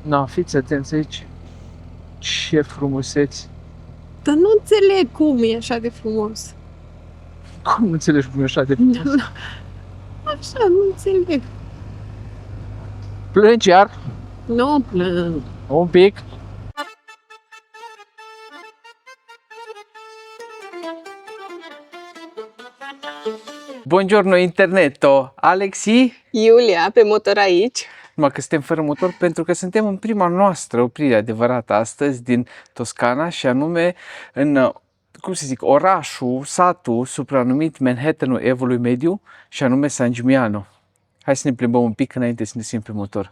Na, fiți atenți aici. Ce frumuseți! Dar nu înțeleg cum e așa de frumos. Cum nu înțelegi cum e așa de frumos? Așa, nu înțeleg. Plângi iar? Nu plâng. Un pic? Buongiorno interneto! Alexi? Iulia, pe motor aici. Numai că suntem fără motor pentru că suntem în prima noastră oprire adevărată astăzi din Toscana și anume în, cum să zic, orașul, satul supranumit Manhattanul Evului Mediu și anume San Gimignano. Hai să ne plimbăm un pic înainte să ne sim pe motor.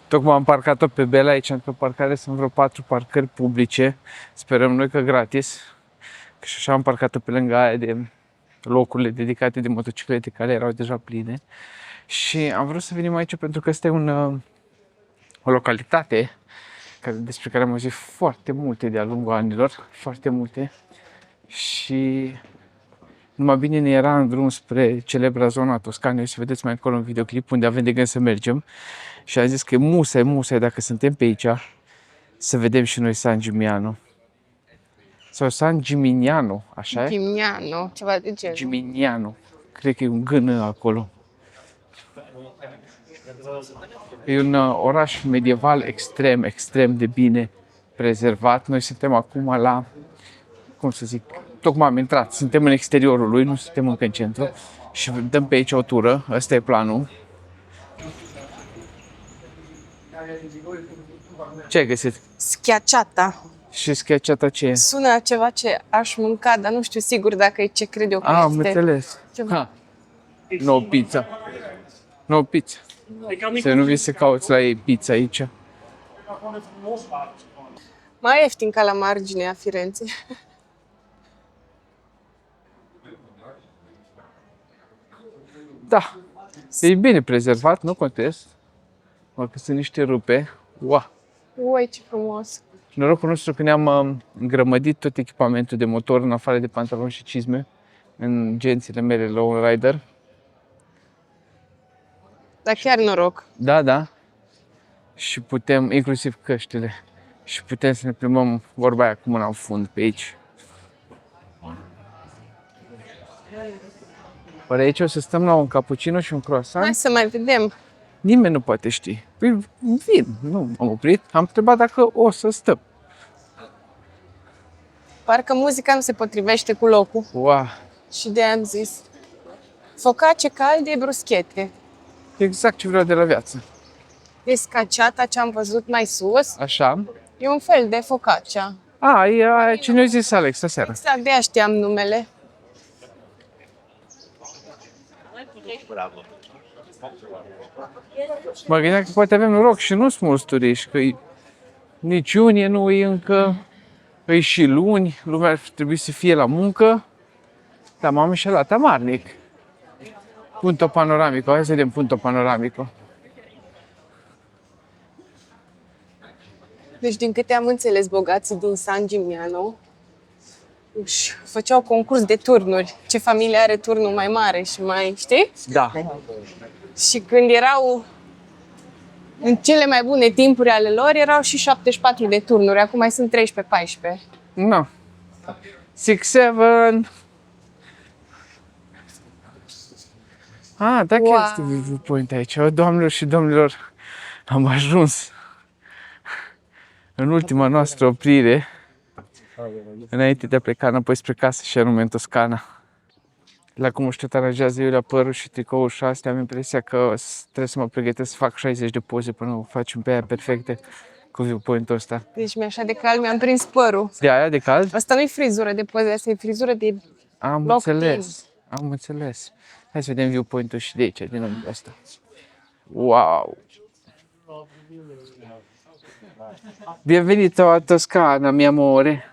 Tocmai am parcat-o pe Bela, aici într-o parcare sunt vreo 4 parcări publice, sperăm noi că gratis. Că și așa am parcat-o pe lângă aia de locurile dedicate de motociclete care erau deja pline. Și am vrut să venim aici pentru că este o localitate despre care am auzit foarte multe de-a lungul anilor, foarte multe. Și numai bine ne era în drum spre celebra zona Toscanei, o să vedeți mai acolo în videoclip unde avem de gând să mergem. Și am zis că e musai dacă suntem pe aici să vedem și noi San Gimignano. Sau San Gimignano, așa e? Gimignano, ceva de genul. Gimignano. Cred că e un gân acolo. E un oraș medieval extrem de bine prezervat. Noi suntem acum la, cum să zic, tocmai am intrat, suntem în exteriorul lui, nu suntem încă în centru și dăm pe aici o tură, ăsta e planul. Ce ai găsit? Schiacciata. Și schiacciata ce e? Sună ceva ce aș mânca, dar nu știu sigur dacă e ce cred eu că Am este. înțeles. Ceva. No pizza. No pizza. Să nu vii să cauți la ei pizza aici. Mai ieftin ca la marginea Firenței. Da. E bine prezervat, nu contest. Mă, că sunt niște rupe. Wow. Uai, ce frumos. Norocul nostru că ne-am îngrămădit tot echipamentul de motor în afară de pantaloni și cizme în gențile mele Lone Rider. Dar chiar noroc. Da. Și putem, inclusiv căștile, și putem să ne plimbăm vorba aia cu mâna în fund pe aici. Oare aici o să stăm la un cappuccino și un croissant? Hai să mai vedem. Nimeni nu poate ști. Păi vin, nu am oprit, am întrebat dacă o să stăm. Parcă muzica nu se potrivește cu locul. Wow, Și de-aia am zis. Focace calde, bruschete. exact ce vreau de la viață. E scaciata ce am văzut mai sus. Așa. E un fel de focaccia. E aia ce ne-a zis Alex aseară. Exact, de-aia știam numele. Mă gândeam că poate avem noroc și nu sunt mulți turiști, că nici iunie nu e încă, e și luni, lumea ar trebui să fie la muncă, dar m-am înșelat amarnic. Punto Panoramico, hai să vedem Punto Panoramico. Deci, din câte am înțeles, bogații din San Gimignano își făceau concurs de turnuri. Ce familie are turnul mai mare și mai, știi? Da. Și când erau în cele mai bune timpuri ale lor, erau și 74 de turnuri. Acum mai sunt 13-14. No. 6, 7. Da, Wow. chiar este viewpoint aici. Doamnelor și domnilor, am ajuns în ultima noastră oprire înainte de a pleca înapoi spre casă și anume în Toscana. La cum își aranjează Iulia părul și tricoul și astea, am impresia că trebuie să mă pregătesc să fac 60 de poze până o facem pe aia perfecte cu viewpoint-ul ăsta. Deci mi-e așa de cald, mi-am prins părul. De aia de cald? Asta nu-i frizură de poze, asta e frizură de Am loc înțeles. Am înțeles. Hai să vedem viewpoint-ul și de aici, din unghiul ăsta. Wow! Bienvenito a Toscana, mi amore.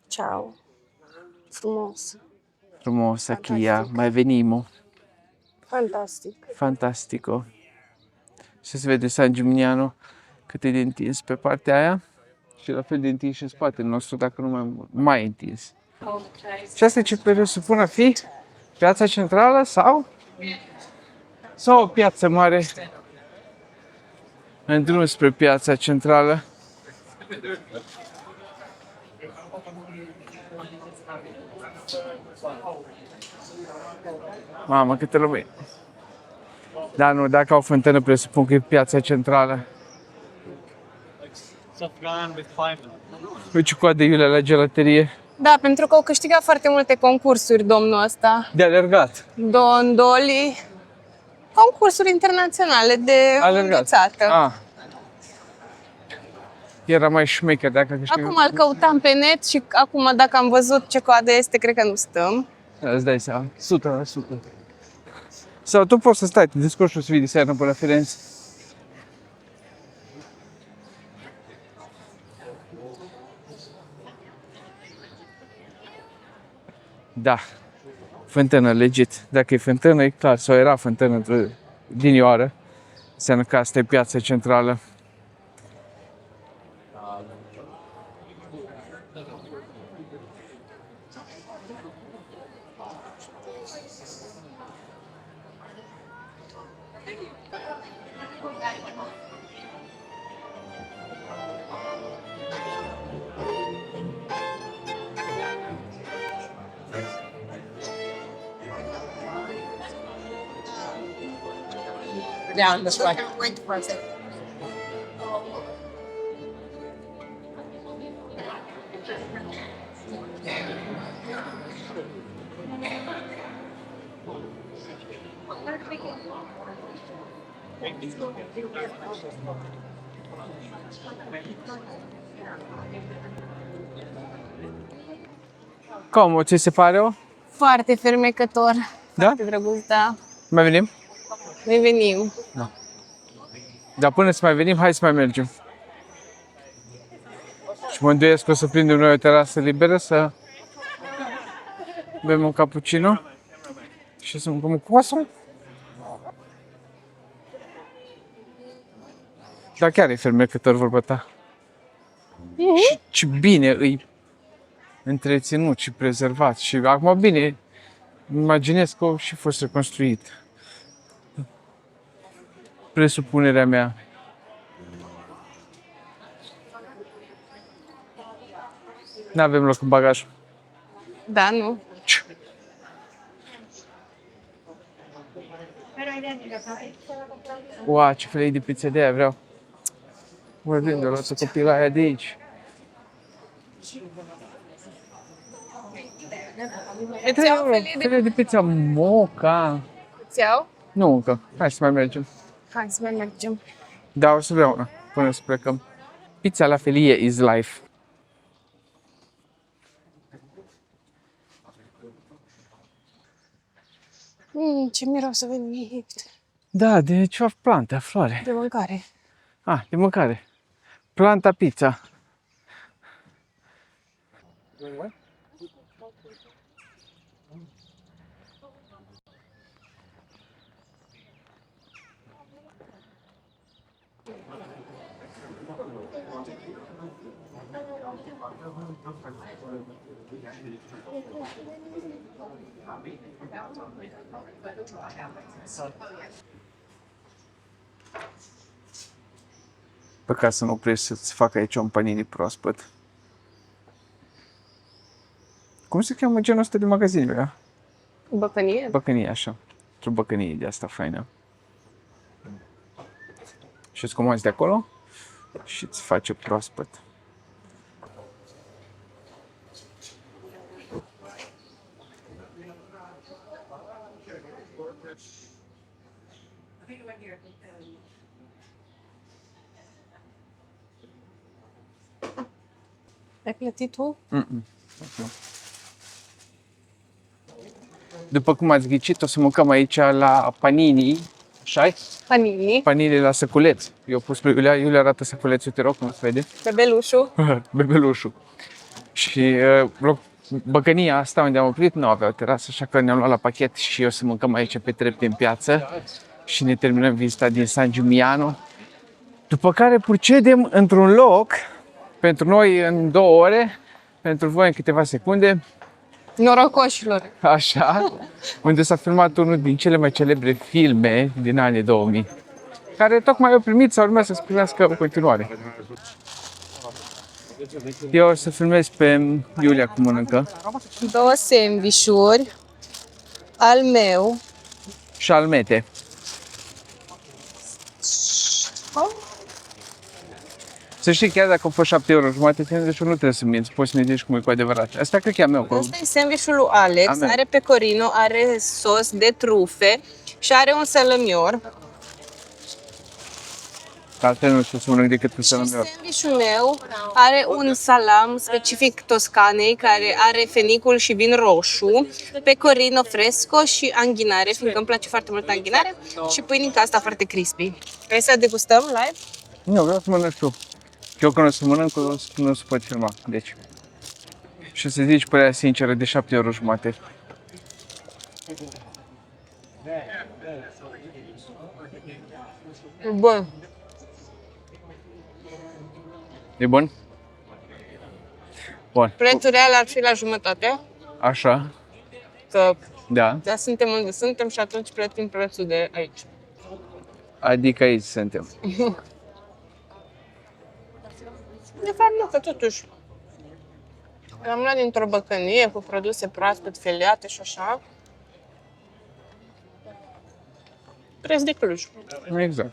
Ciao. Frumos. Frumosa Chia, mai venimo. Fantastic. Fantastico. Și se vede San Gimignano cât e de întins pe partea aia și la fel de întins și în spatele nostru, dacă nu mai întins. Și asta ce presupune a fi piața centrală sau o piață mare în drum spre piața centrală. Mamă, câte lumea. Da, nu, dacă au fântână, presupun că e piața centrală. Uite cu Iulia la gelaterie. Da, pentru că au câștigat foarte multe concursuri domnul ăsta. De alergat. Don Doli. Concursuri internaționale de Alergat. înghețată. Ah. Era mai șmecher dacă câștigă. Acum îl căutam pe net și acum dacă am văzut ce coadă este, cred că nu stăm. Îți dai seama, 100%. Sau tu poți să stai, te descurci și o să vii de seară până la Firenze. Da, fântână, legit. Dacă e fântână, e clar, sau era fântână din Ioară, înseamnă că asta e piața centrală. Down this way. Cum, ți se pare o? Foarte fermecător. Da? Foarte drăguț, da. Mai venim? Noi venim. Dar până să mai venim, hai să mai mergem. Și mă îndoiesc că o să prindem noi o terasă liberă să bem un cappuccino și să mâncăm un croissant. Dar chiar e fermecător vorba ta. Și ce bine îi întreținut și prezervat. Și acum bine, imaginez că a și fost reconstruit. Presupunerea mea. N-avem loc în bagaj. Da, nu. Ua, ce felii de pizza de aia vreau. Vorbim de o luat copila aia de aici. Îți iau felie de... Felii de pizza moca. Îți iau? Nu încă. Hai să mai mergem. Hai să mai mergem. Da, o să vreau una până să plecăm. Pizza la felie is life. Ce miros a venit. Da, de ceva plantă, floare. De mâncare. Ah, de mâncare. Planta pizza. Păcat să nu oprești să-ți facă aici un panini proaspăt. Cum se cheamă genul ăsta de magazin? Băcănie? Băcănie, așa. Într-o băcănie de asta faină. Și îți comanzi de acolo și îți face proaspăt. Ai plătit tu? După cum ați ghicit, o să mâncăm aici la Panini, așa Panini. Panini la săculeț. Eu pus pe Iulia, Iulia arată săculețul, te rog, cum se vede? Bebelușul. Bebelușul. Și băcănia asta unde am oprit nu avea o terasă, așa că ne-am luat la pachet și o să mâncăm aici pe trepte în piață și ne terminăm vizita din San Gimignano. După care procedem într-un loc, pentru noi în 2 ore, pentru voi în câteva secunde, Norocoșilor. așa, unde s-a filmat unul din cele mai celebre filme din anii 2000. care tocmai au primit sau urmează să primească în continuare. Eu o să filmez pe Iulia cum mănâncă 2 sandvișuri al meu. și al mete. Să știi, chiar dacă a fost 7,50 €, deci nu trebuie să minți, poți să ne zici cum e cu adevărat. Asta cred că e a meu. Asta e sandvișul lui Alex, Amen. are pecorino, are sos de trufe și are un salămior. Altfel nu știu să mănânc decât cu Și salamior. sandvișul meu are un salam specific Toscanei, care are fenicul și vin roșu, pecorino fresco și anghinare, fiindcă îmi place foarte mult anghinare, și pâinica asta foarte crispy. Vrei să degustăm live? Nu, vreau să mănânc tu. Eu când o să mănânc, nu se pot filma. Deci. Și să zici părerea sinceră de 7,50 €. Bun. E bun? Bun. Prețul real ar fi la jumătate, Așa. că Da. da, suntem unde suntem și atunci plătim prețul de aici. Adică aici suntem. De fapt, nu, că totuși am luat dintr-o băcănie cu produse proaspăt, feliate și așa. Preț de Cluj. Exact.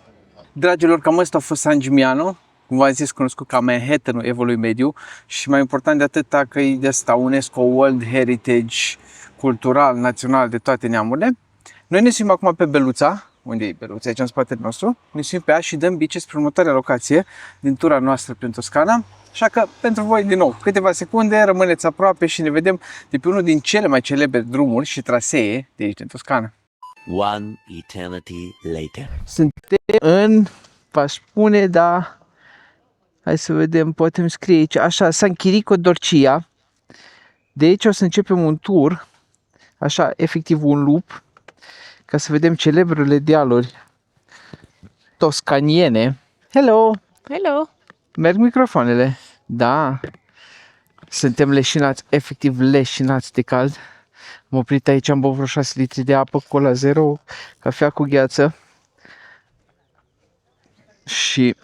Dragilor, cam ăsta a fost San Gimignano, cum v-am zis, cunoscut ca Manhattan-ul Evului Mediu și mai important de atât că e de asta UNESCO World Heritage cultural, național de toate neamurile. Noi ne simțim acum pe Beluța, unde e Beluța, aici în spatele nostru, ne simțim pe ea și dăm bice spre următoarea locație din tura noastră prin Toscana. Așa că, pentru voi, din nou, câteva secunde, rămâneți aproape și ne vedem de pe unul din cele mai celebre drumuri și trasee de aici, din Toscana. One eternity later. Suntem în, v-aș spune, da, hai să vedem, poate îmi scrie aici, așa, San Chirico d'Orcia. De aici o să începem un tur, așa, efectiv un loop, ca să vedem celebrele dealuri toscaniene. Hello! Hello! Merg microfoanele? Da. Suntem leșinați, efectiv leșinați de cald. Am oprit aici, am băut vreo 6 litri de apă, cola zero, cafea cu gheață. Și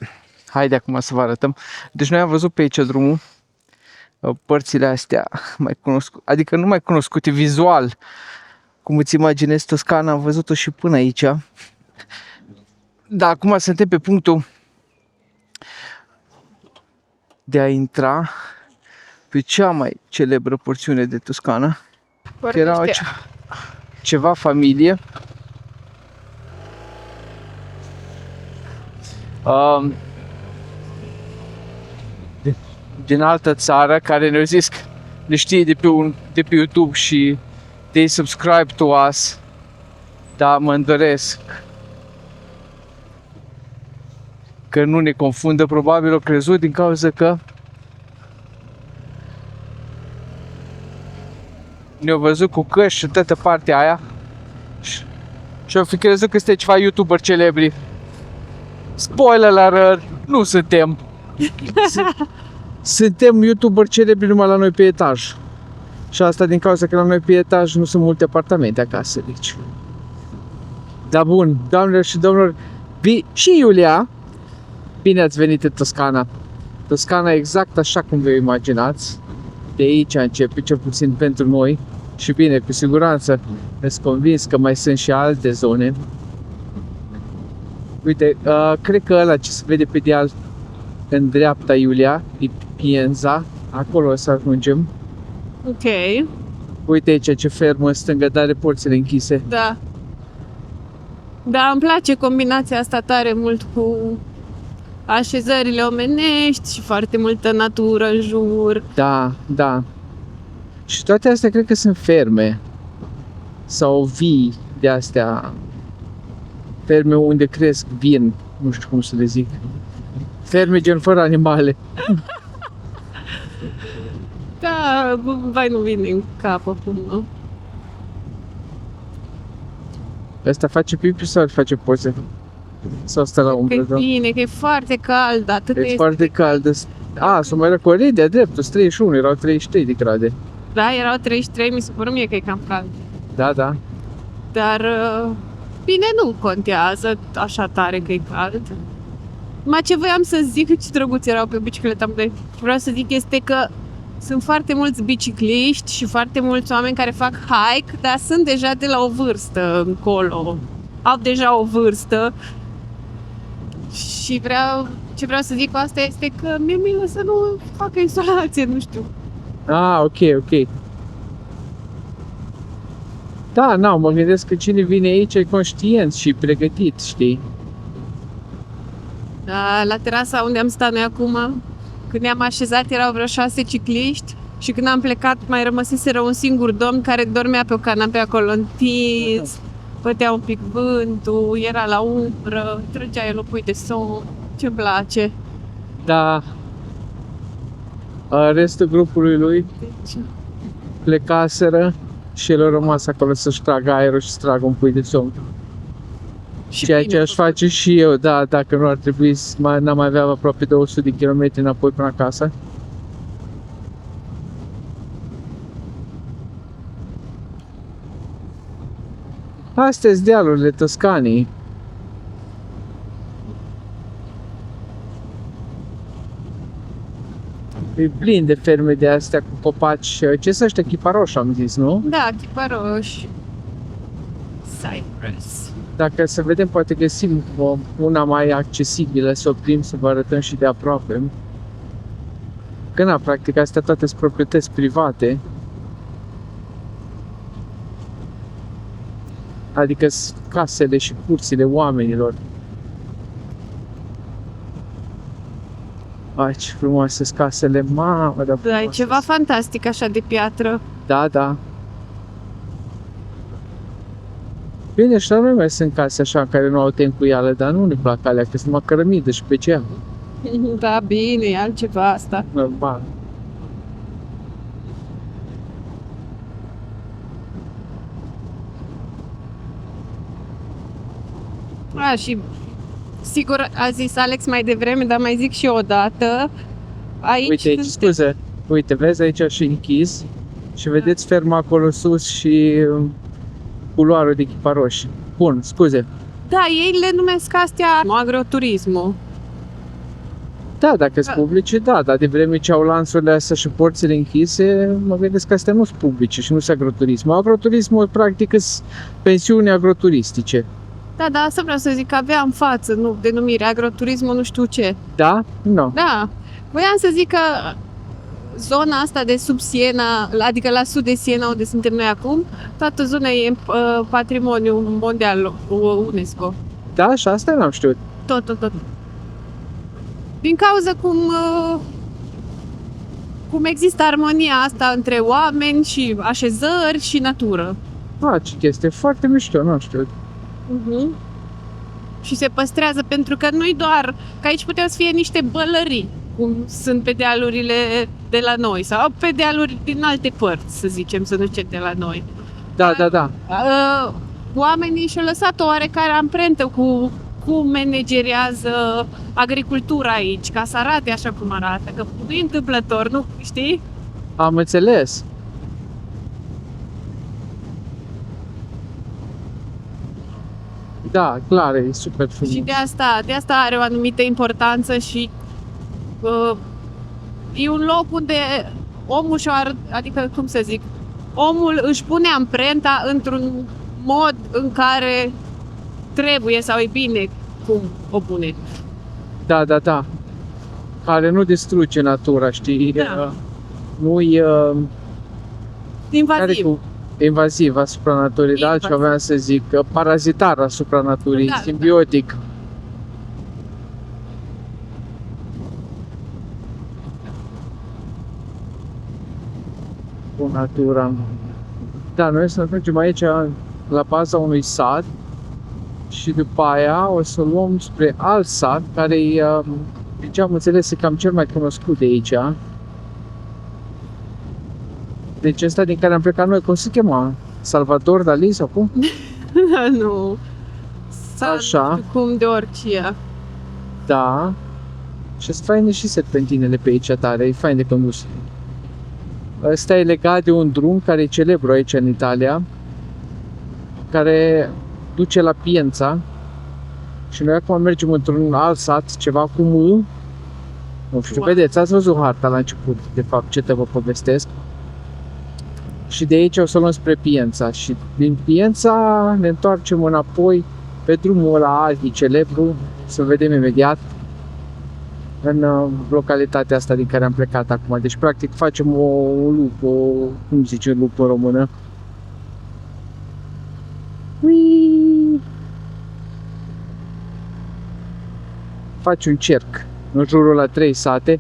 haide acum să vă arătăm. Deci noi am văzut pe aici drumul, părțile astea mai cunoscute, adică nu mai cunoscute vizual, cum îți imaginezi Toscana, am văzut-o și până aici. Dar acum suntem pe punctul de a intra pe cea mai celebră porțiune de Toscana. Era ceva familie. Din altă țară care ne-au zis că le știe de pe YouTube și they subscribe to us. Dar mă îndoresc că nu ne confundă, probabil au crezut din cauza că ne-au văzut cu căști și toată partea aia și au fi crezut că este ceva YouTuber celebri. Spoiler alert, nu suntem. Suntem YouTuber celebri numai la noi pe etaj. Și asta din cauza că la noi pe etaj nu sunt multe apartamente acasă, deci. Dar bun, doamnelor și domnilor, și Iulia, bine ați venit în Toscana. Toscana exact așa cum vă imaginați. De aici începe, cel puțin pentru noi. Și bine, cu siguranță, sunt convins că mai sunt și alte zone. Uite, cred că ăla ce se vede pe deal în dreapta, Iulia, e Pienza. Acolo o să ajungem. Ok, Uite aici ce fermă în stângă, dar are porțile închise. da. Da, îmi place combinația asta tare mult cu așezările omenești și foarte multă natură în jur. Da, da. Și toate astea cred că sunt ferme. Sau vii de astea. Ferme unde cresc vin. Nu știu cum să le zic. Ferme gen fără animale. Da, vai, nu vine în cap acum. Ăsta face pipi sau face poze? Sau stă la Că umbră? e Da? bine, că e foarte cald, atât E este. foarte cald. S-o mai răcorit de-a dreptul, 31, erau 33 de grade. Da, erau 33, mi se pare mie că e cam cald. Da, da. Dar Bine, nu contează așa tare că e cald. Mai ce voiam să zic, ce drăguți erau pe bicicleta mea. Vreau să zic este că sunt foarte mulți bicicliști și foarte mulți oameni care fac hike, dar sunt deja de la o vârstă încolo. Au deja o vârstă. Și ce vreau să zic cu asta este că mi-e milă să nu facă izolație, nu știu. Ah, ok. Da, mă gândesc că cine vine aici e conștient și pregătit, știi? Da, la terasa unde am stat noi acum, când ne-am așezat, erau vreo 6 cicliști și când am plecat mai rămăseseră un singur domn care dormea pe o canapea acolo întins, bătea un pic vântul, era la umbră, trăgea el o pui de somn, ce-mi place. Da. Restul grupului lui Deci, plecaseră și el a rămas acolo să-și tragă aerul și să tragă un pui de somn. și Ceea bine ce aș face și eu, da, dacă nu ar trebui n-am mai avea aproape 200 de kilometri înapoi până acasă. Astea sunt dealurile Toscanii. E plin de ferme de astea cu copaci. Ce sunt ăștia? Chiparoși am zis, nu? Da, chiparoși. Cypress. Dacă să vedem, poate găsim una mai accesibilă, să oprim, să vă arătăm și de aproape. Că na, practic, astea toate sunt proprietăți private. Adică sunt casele și curțile oamenilor. Ai, ce frumoase sunt casele, mamă, dar Da, e frumoase ceva sunt. fantastic așa de piatră. Da. Bine, și la noi mai sunt case așa care nu au tencuială, dar nu ne plac alea, că sunt numai cărămidă și pe geam. Da, bine, e altceva asta. Normal. Și sigur a zis Alex mai devreme, dar mai zic și eu o dată. Aici Uite aici, scuze, uite, vezi aici și închis și vedeți ferma acolo sus și culoarul de chiparoși. Bun, scuze. Da, ei le numesc astea agroturismul. Da, dacă sunt publice, da, dar de vreme ce au lanțurile astea și porțile închise, mă gândesc că astea nu sunt publice și nu sunt agroturismul. Agroturismul, practic, sunt pensiuni agroturistice. Da, asta vreau să zic, că avea în față, nu, denumire, agroturismul nu știu ce. Da? Nu. Da, voiam să zic că zona asta de sub Siena, adică la sud de Siena, unde suntem noi acum, toată zona e patrimoniu mondial UNESCO. Da? Și asta n-am știut. Tot. Din cauza cum există armonia asta între oameni și așezări și natură. Ce chestie, foarte mișto, nu știu. Și se păstrează pentru că nu-i doar, că aici puteau să fie niște bălării, cum sunt pe dealurile de la noi sau pe dealuri din alte părți, să zicem, să nu zicem de la noi. Da. Oamenii și-au lăsat o oarecare amprentă cu cum managerează agricultura aici, ca să arate așa cum arată, că nu e întâmplător, nu știi? Am înțeles. Da, clar, e super frumos. Și de asta are o anumită importanță și e un loc unde omul adică cum să zic, omul își pune amprenta într-un mod în care trebuie sau e bine cum o pune. Da. Care nu distruge natura, știi? Da. Nu-i Invaziv. invaziv asupra naturii, da? Invaziv. Ce aveam să zic, parazitar asupra naturii, Da. simbiotic. Cu natura. Da, noi să mergem aici la baza unui sat și după aia o să luăm spre alt sat care e, ce am înțeles, e cam cel mai cunoscut de aici. Deci ăsta din care am plecat noi, cum se chema? Salvador Dali sau cum? Nu. Sau Așa. nu știu cum de orice. Da. Și sunt faine și serpentinele pe aici tare, e fain de condus. Ăsta e legat de un drum care e celebru aici în Italia, care duce la Piența și noi acum mergem într-un alt sat, ceva cu M. Nu știu, vedeți, ați văzut harta la început, de fapt, ce te vă povestesc. Și de aici o să luăm spre Piența și din Piența ne întoarcem înapoi pe drumul ăla arhicelebru, să vedem imediat în localitatea asta din care am plecat acum. Deci, practic, facem o lupă, cum zice lupă în română? Ui! Faci un cerc în jurul la 3 sate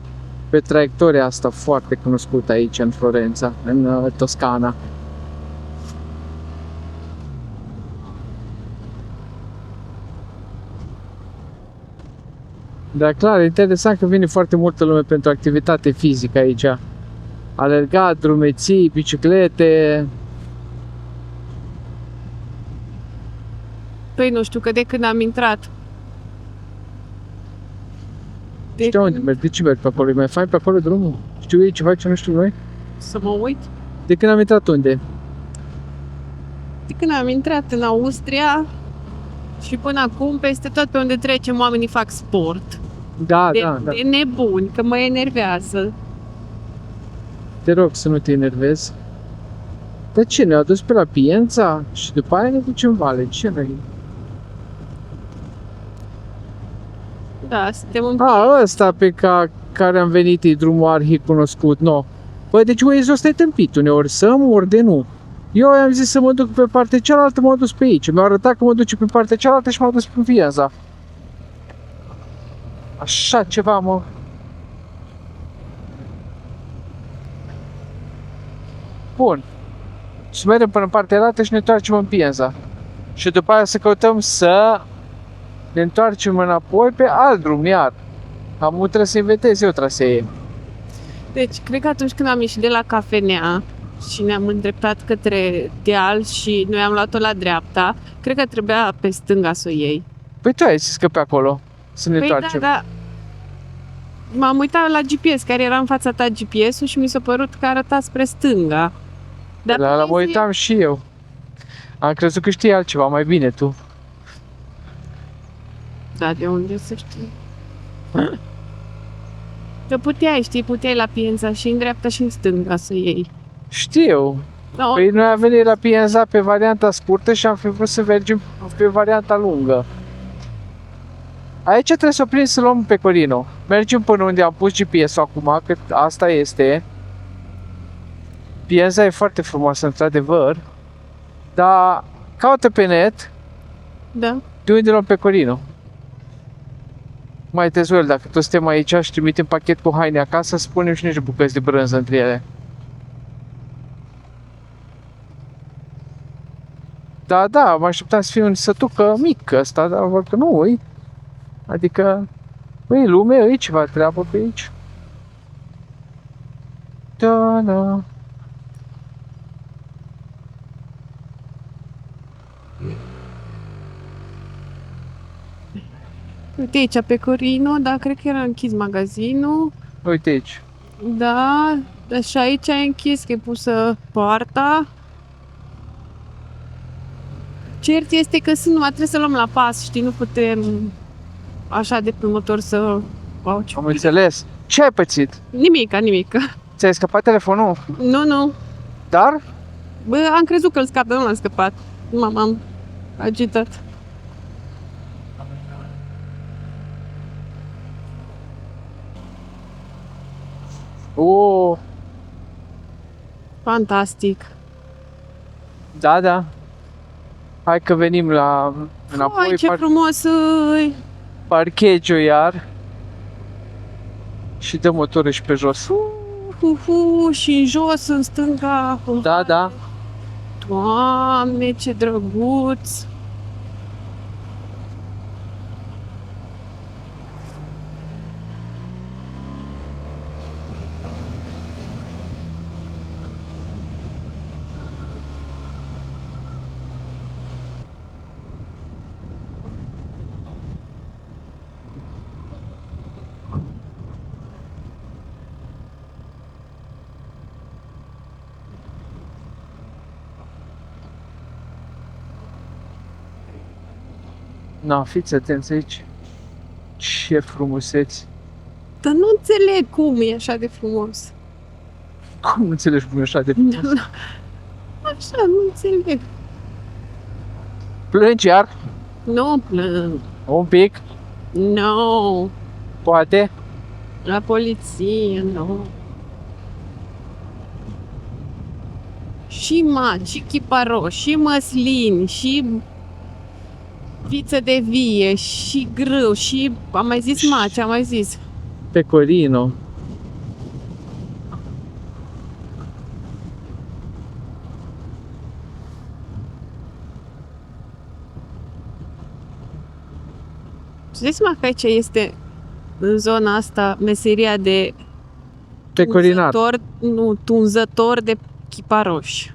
pe traiectoria asta foarte cunoscută aici în Florența, în Toscana. Dar clar, e interesant că vine foarte multă lume pentru activitate fizică aici. Alergat, drumeții, biciclete. Păi nu știu, că de când am intrat. Știu unde mergi, de ce mergi pe acolo? E mai fain pe acolo drumul? Știu ei ceva ce nu știu noi? Să mă uit. De când am intrat unde? De când am intrat în Austria și până acum, peste tot pe unde trecem, oamenii fac sport. Da, De, da, da. de nebuni, că mă enervează. Te rog să nu te enervezi. Dar ce, ne-au dus pe la Piența și după aia ne ducem în vale? Ce noi? Da, suntem în... Ăsta pe care am venit e drumul arhi-cunoscut, no. Băi, deci Waze-ul ăsta e tâmpit, uneori să-mi, ori de nu. Eu am zis să mă duc pe partea cealaltă, m-au dus pe aici. Mi-au arătat că mă duce pe partea cealaltă și m-au dus pe Piența. Așa ceva, mă. Bun. Și mergem până în partea altă și ne întoarcem în Piența. Și după aia să căutăm să ne întoarcem înapoi pe alt drum, iar. Am trebuie să inventez eu trasee. Deci, cred că atunci când am ieșit de la cafenea și ne-am îndreptat către deal și noi am luat-o la dreapta, cred că trebuia pe stânga să o iei. Păi tu ai zis că pe acolo să ne Păi întoarcem. da, m-am uitat la GPS, care era în fața ta GPS-ul și mi s-a părut că arăta spre stânga. Dar La mă puteai să uitam și eu. Am crezut că știi altceva mai bine tu. Da, de unde să știu. Că puteai la Piența și în dreapta și în stânga să iei. Știu. No, Păi noi am venit la Pienza pe varianta scurtă și am fi vrut să mergem pe varianta lungă. Aici trebuie să oprim să luăm pe Corino. Mergem până unde am pus GPS-ul acum, că asta este. Pienza e foarte frumoasă, într-adevăr. Dar caută pe net da. de unde luăm pe Corino. Mai tezuel, dacă toți suntem aici și trimitem pachet cu haine acasă, spunem și niște bucăți de brânză între ele. Da, da, mă așteptam să fie un sătucă mic ăsta, dar văd că nu e. Adică, e lume, e ceva treabă pe aici. Da, da. Uite aici pe Corino, dar cred că era închis magazinul. Uite aici. Da, dar și aici e închis, că e pusă poarta. Cert este că sunt numai trebuie să luăm la pas, știi, nu putem așa de pe motor să... Wow, ce... Am înțeles. Ce ai pățit? Nimica. Ți-ai scăpat telefonul? Nu. Dar? Bă, am crezut că îl scap, dar nu l-am scăpat. M-am agitat. Oh, Fantastic. da, da. Hai că venim la înapoi, Ai, ce frumos îi! parchegiu iar. Și dă motorul și pe jos. Și în jos, în stânga. Da, da. Doamne, ce drăguț! Na, fiți atenți aici. Ce frumuseți. Dar nu înțeleg cum e așa de frumos. Cum nu înțelegi cum e așa de frumos? Așa, nu înțeleg. Plângi iar? Nu plâng. Un pic? No. Poate? La poliție, nu. Și maci, și chiparoși, și măslini, și viță de vie, și grâu, și... Am mai zis maci, am mai zis. Pecorino. Și dai seama că aici este, în zona asta, meseria de Pecorinat. tunzător de chiparoși.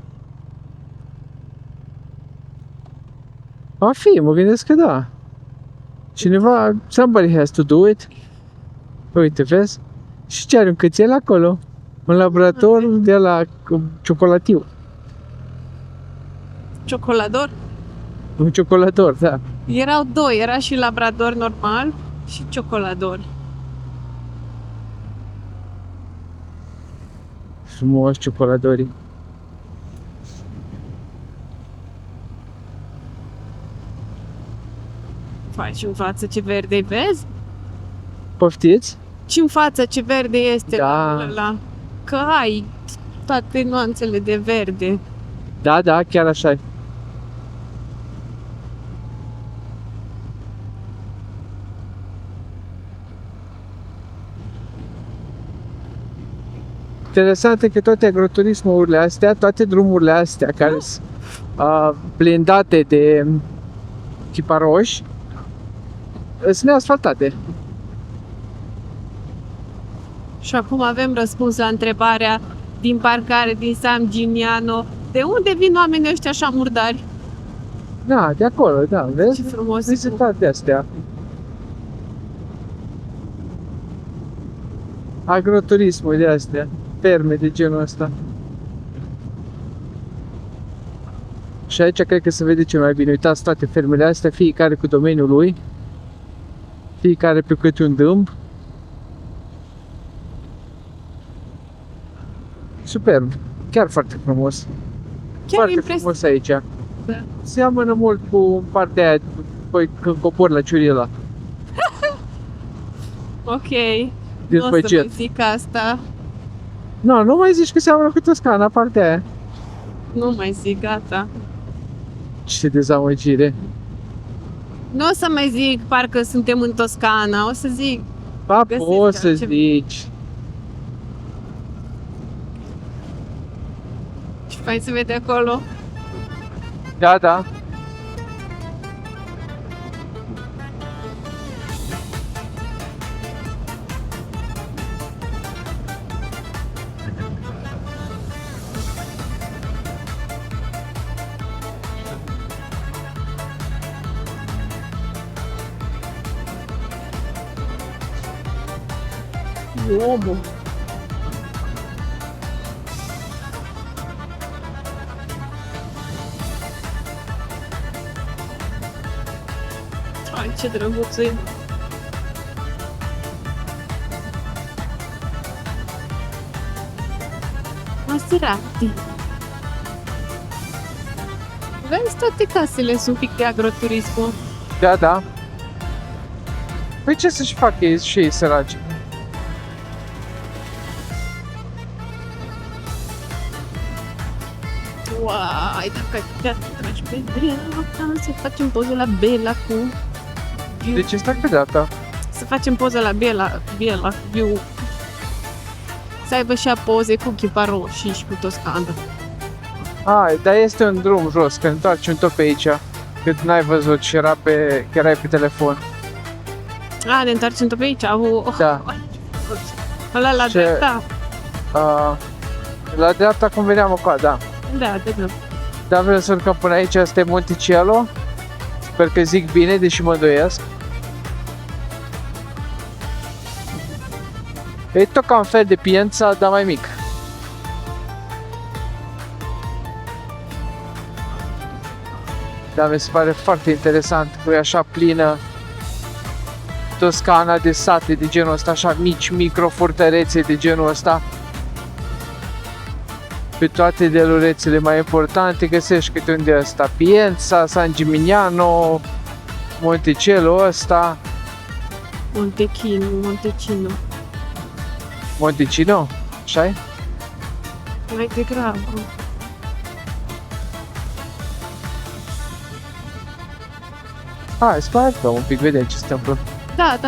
Va fi, mă gândesc că da. Cineva, somebody has to do it. Uite, vezi? Și ce are un cățel acolo? Un laborator de la ciocolatiu. Ciocolador? Un ciocolator, da. Erau doi, era și labrador normal și ciocolador. Frumos ciocoladorii. Faci în față ce verde vezi? Poftiți? Și în față ce verde este Da. la că ai toate nuanțele de verde. Da, da, chiar așa e. Interesant e că toate agroturismurile astea, toate drumurile astea care sunt blindate de chiparoși, sunt neasfaltate. Și acum avem răspuns la întrebarea din parcare din San Gimignano. De unde vin oamenii ăștia așa murdari? Da, de acolo, da, vezi? Ce frumos. Vizitat de astea. Agroturismul de astea, ferme de genul ăsta. Și aici cred că se vede cel mai bine. Uitați toate fermele astea, fiecare cu domeniul lui. Fiecare pe câte un dâmb. Superb. Chiar foarte frumos. Chiar Foarte impresionant. frumos aici. Da. Seamănă mult cu partea aia, păi, când cobor la Ciurila. Ok. Din Nu o să Păget. mai zic asta. Nu mai zici că seamănă cu Toscana, partea aia. Nu mai zic, gata. Ce dezamăgire. Nu o să mai zic, parcă suntem în Toscana. O să zic, Ba, Găsesc poți să altceva. zici. ce fain se vede acolo. Da, da. Omul. Ai, ce drăguț e. Maserati. Vezi, toate casele sunt un pic de agroturism. Da, da. Păi ce să-și facă ei și ei săraci? Uai, dacă ai putea să tragi pe dreapta, să facem poză la Bela cu view. De ce stai pe data? Să facem poză la Bela cu view. Să aibă și poze cu chiparoșii și cu Toscana. Dar este un drum jos, că întoarci un tot pe aici. Cât n-ai văzut și că erai pe telefon. Ne întoarcem tot pe aici. Da. Ăla la Ce- dreapta. La dreapta cum veneam acolo, da. Da, da. Dar vrem să urcăm până aici, asta e Monticello. Sper că zic bine, deși mă îndoiesc. E tot ca un fel de Pienza, dar mai mic. Dar mi se pare foarte interesant că e așa plină Toscana de sate de genul ăsta, așa mici, microfortărețe de genul ăsta. Pe toate dealurețele mai importante găsești câte un de ăsta. Pienza, San Gimignano, Monticello ăsta. Montecino. Monticino, așa-i? Mai degrabă. Hai, spune un pic, vedem ce se întâmplă. Da.